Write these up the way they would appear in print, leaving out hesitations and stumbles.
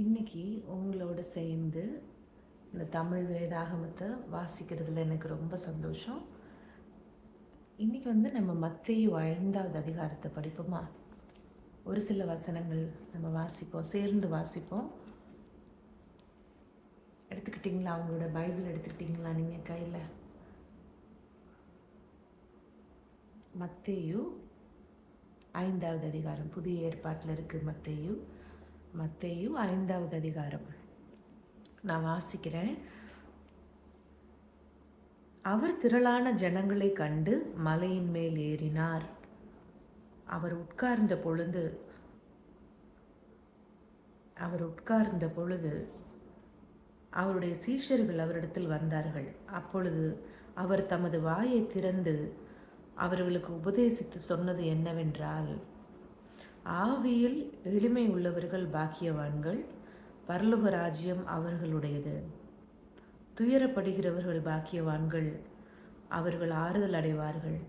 இன்னைக்கு உங்களோட சேர்ந்து இந்த தமிழ் வேதாகமத்தை வாசிக்கிறதுல எனக்கு ரொம்ப சந்தோஷம். இன்னைக்கு நம்ம மத்தேயு 5வது அதிகாரத்தை படிப்போமா? ஒரு சில வசனங்கள் நம்ம வாசிப்போம், சேர்ந்து வாசிப்போம். எடுத்துக்கிட்டிங்களா? அவங்களோட பைபிள் எடுத்துக்கிட்டிங்களா நீங்கள் கையில்? மத்தேயு 5வது அதிகாரம், புதிய ஏற்பாட்டில் இருக்குது. மத்தேயு 5வது அதிகாரம் நான் வாசிக்கிறேன். அவர் திரளான ஜனங்களை கண்டு மலையின் மேல் ஏறினார். அவர் உட்கார்ந்த பொழுது அவருடைய சீஷர்கள் அவரிடத்தில் வந்தார்கள். அப்பொழுது அவர் தமது வாயை திறந்து அவர்களுக்கு உபதேசித்து சொன்னது என்னவென்றால், ஆவியில் எளிமை உள்ளவர்கள் பாக்கியவான்கள், பரலோக ராஜ்யம் அவர்களுடையது. துயரப்படுகிறவர்கள் பாக்கியவான்கள், அவர்கள் ஆறுதல் அடைவார்கள்.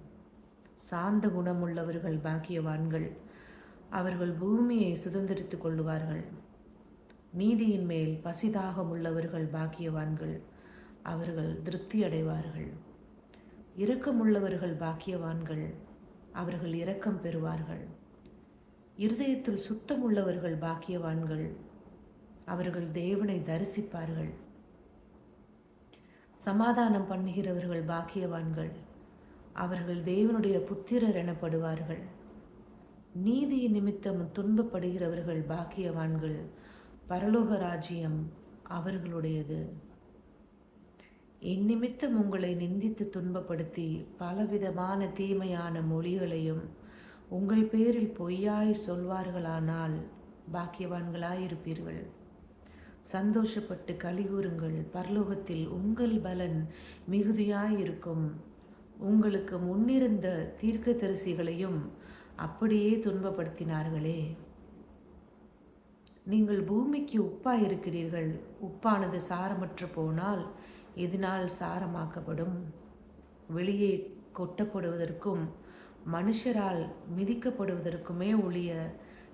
சாந்த குணமுள்ளவர்கள் பாக்கியவான்கள், அவர்கள் பூமியை சுதந்திரித்து கொள்ளுவார்கள். நீதியின் மேல் பசிதாகம் உள்ளவர்கள் பாக்கியவான்கள், அவர்கள் திருப்தி அடைவார்கள். இரக்கமுள்ளவர்கள் பாக்கியவான்கள், அவர்கள் இரக்கம் பெறுவார்கள். இருதயத்தில் சுத்தமுள்ளவர்கள் பாக்கியவான்கள், அவர்கள் தேவனை தரிசிப்பார்கள். சமாதானம் பண்ணுகிறவர்கள் பாக்கியவான்கள், அவர்கள் தேவனுடைய புத்திரர் எனப்படுவார்கள். நீதி நிமித்தம் துன்பப்படுகிறவர்கள் பாக்கியவான்கள், பரலோக ராஜ்யம் அவர்களுடையது. என் நிமித்தம் உங்களை நிந்தித்து துன்பப்படுத்தி பலவிதமான தீமையான மொழிகளையும் உங்கள் பேரில் பொய்யாய் சொல்வார்களானால் பாக்கியவான்களாயிருப்பீர்கள். சந்தோஷப்பட்டு கலிகூறுங்கள், பரலோகத்தில் உங்கள் பலன் மிகுதியாயிருக்கும். உங்களுக்கு முன்னிருந்த தீர்க்கதரிசிகளையும் அப்படியே துன்பப்படுத்தினார்களே. நீங்கள் பூமிக்கு உப்பாயிருக்கிறீர்கள். உப்பானது சாரமற்று போனால் எதனால் சாரமாக்கப்படும்? வெளியே கொட்டப்படுவதற்கும் மனுஷரால் மிதிக்கப்படுவதற்குமே ஒழிய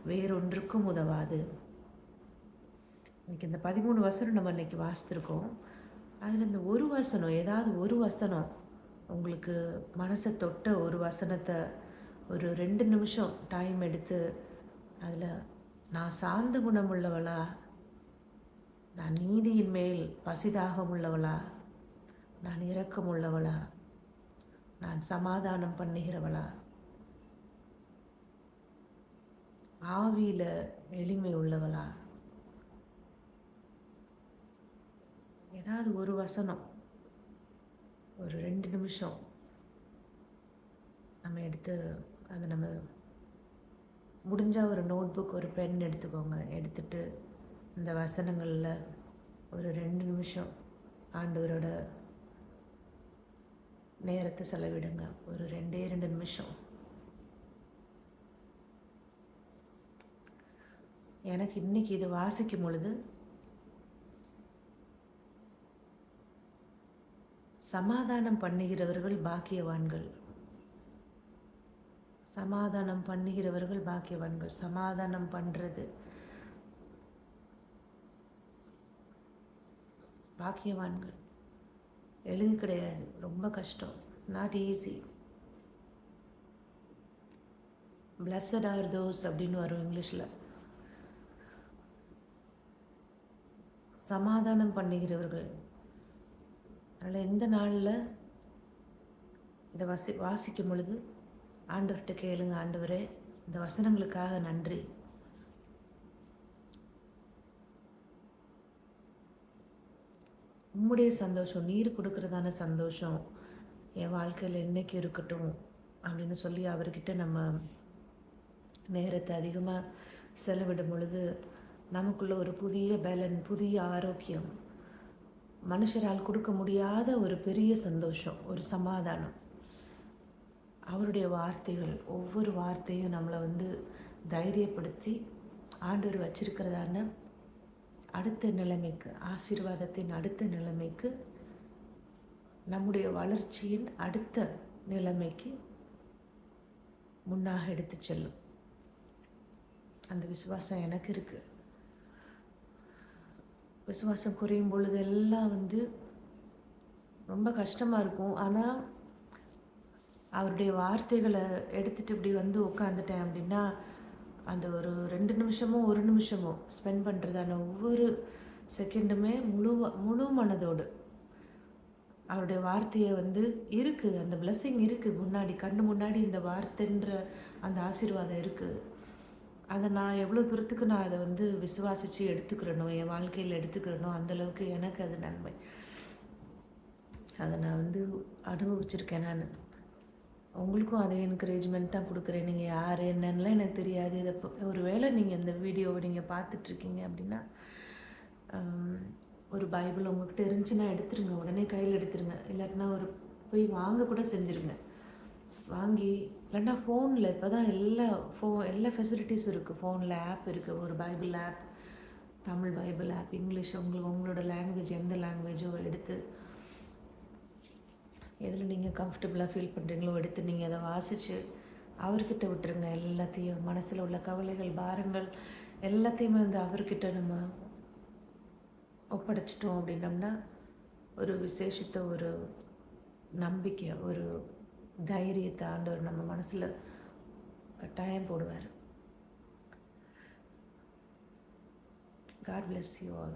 வேறொன்றுக்கும் உதவாது. இன்னைக்கு இந்த 13 வசனம் நம்ம இன்னைக்கு வாசித்திருக்கோம். அதில் இந்த ஒரு வசனம், ஏதாவது ஒரு வசனம் உங்களுக்கு மனசை தொட்ட ஒரு வசனத்தை ஒரு 2 நிமிஷம் டைம் எடுத்து அதில் நான் சாந்த குணம் உள்ளவளா, நான் நீதியின் மேல் பசிதாகம் உள்ளவளா, நான் இரக்கம் உள்ளவளா, நான் சமாதானம் பண்ணுகிறவளா, ஆவியில் எளிமை உள்ளவளா, ஏதாவது ஒரு வசனம் ஒரு 2 நிமிஷம் நம்ம எடுத்து அதை நம்ம முடிஞ்சால் ஒரு நோட் புக், ஒரு பென் எடுத்துக்கோங்க. எடுத்துட்டு இந்த வசனங்களில் ஒரு 2 நிமிஷம் ஆண்டவரோட நேரத்தை செலவிடுங்க. ஒரு 2 நிமிஷம். எனக்கு இன்னைக்கு இது வாசிக்கும் பொழுது சமாதானம் பண்ணுகிறவர்கள் பாக்கியவான்கள், சமாதானம் பண்ணுகிறவர்கள் பாக்கியவான்கள். சமாதானம் பண்ணுறது பாக்கியவான்கள் எளிது கிடையாது, ரொம்ப கஷ்டம். Not easy. Blessed are those அப்படின்னு வரும் இங்கிலீஷில். சமாதானம் பண்ணுகிறவர்கள். அதனால் இந்த நாளில் இதை வாசிக்கும் பொழுது ஆண்டவர்கிட்ட கேளுங்க, ஆண்டவரே இந்த வசனங்களுக்காக நன்றி. உம்முடைய சந்தோஷம், நீர் கொடுக்கறதான சந்தோஷம் என் வாழ்க்கையில் என்னைக்கு இருக்கட்டும் அப்படின்னு சொல்லி அவர்கிட்ட நம்ம நேரத்தை அதிகமாக செலவிடும் பொழுது நமக்குள்ள ஒரு புதிய பலன், புதிய ஆரோக்கியம், மனுஷரால் கொடுக்க முடியாத ஒரு பெரிய சந்தோஷம், ஒரு சமாதானம். அவருடைய வார்த்தைகள், ஒவ்வொரு வார்த்தையும் நம்மளை தைரியப்படுத்தி ஆண்டவர் வச்சிருக்கிறதான அடுத்த நிலைமைக்கு, ஆசீர்வாதத்தின் அடுத்த நிலைமைக்கு, நம்முடைய வளர்ச்சியின் அடுத்த நிலைமைக்கு முன்னாக எடுத்து செல்லும். அந்த விசுவாசம் எனக்கு இருக்குது. விசுவாசம் குறையும் பொழுது எல்லாம் வந்து ரொம்ப கஷ்டமாக இருக்கும். ஆனால் அவருடைய வார்த்தைகளை எடுத்துகிட்டு இப்படி வந்து உட்காந்துட்டேன் அப்படின்னா, அந்த ஒரு 2 நிமிஷமோ 1 நிமிஷமோ ஸ்பெண்ட் பண்ணுறதான ஒவ்வொரு செகண்டுமே முழு மனதோடு அவருடைய வார்த்தையை வந்து இருக்குது, அந்த பிளெஸ்ஸிங் இருக்குது முன்னாடி கண்ணு முன்னாடி இந்த வார்த்தைன்ற அந்த ஆசீர்வாதம் இருக்குது. அதை நான் எவ்வளோ தூரத்துக்கு நான் அதை வந்து விசுவாசித்து எடுத்துக்கிறனோ, என் வாழ்க்கையில் எடுத்துக்கிறனோ, அந்தளவுக்கு எனக்கு அது நன்மை. அதை நான் வந்து அனுபவிச்சிருக்கேன் நான். உங்களுக்கும் அதே என்கரேஜ்மெண்ட் தான் கொடுக்குறேன். நீங்கள் யார் என்னன்னுலாம் எனக்கு தெரியாது. இதை ஒரு வேளை நீங்கள் இந்த வீடியோவை நீங்கள் பார்த்துட்ருக்கீங்க அப்படின்னா, ஒரு பைபிள் உங்கள்கிட்ட இருந்துச்சுன்னா எடுத்துருங்க, உடனே கையில் எடுத்துருங்க. இல்லாட்டினா ஒரு போய் வாங்க கூட செஞ்சுருங்க. வாங்கி இல்லைன்னா ஃபோனில் இப்போ தான் எல்லா ஃபெசிலிட்டிஸும் இருக்குது. ஃபோனில் ஆப் இருக்குது, ஒரு Bible app, Tamil Bible app, English, உங்களோட லாங்குவேஜ் எந்த லாங்குவேஜோ எடுத்து எதில் நீங்கள் கம்ஃபர்டபுளாக ஃபீல் பண்ணுறீங்களோ எடுத்து நீங்கள் அதை வாசித்து அவர்கிட்ட விட்டுருங்க. எல்லாத்தையும் மனசில் உள்ள கவலைகள், பாரங்கள் எல்லாத்தையுமே வந்து அவர்கிட்ட நம்ம ஒப்படைச்சிட்டோம் அப்படின்னம்னா ஒரு விசேஷித்த ஒரு நம்பிக்கை, ஒரு தைரியத்தை ஆண்டவர் நம்ம மனசில் கட்டாயம் போடுவார். God bless you all.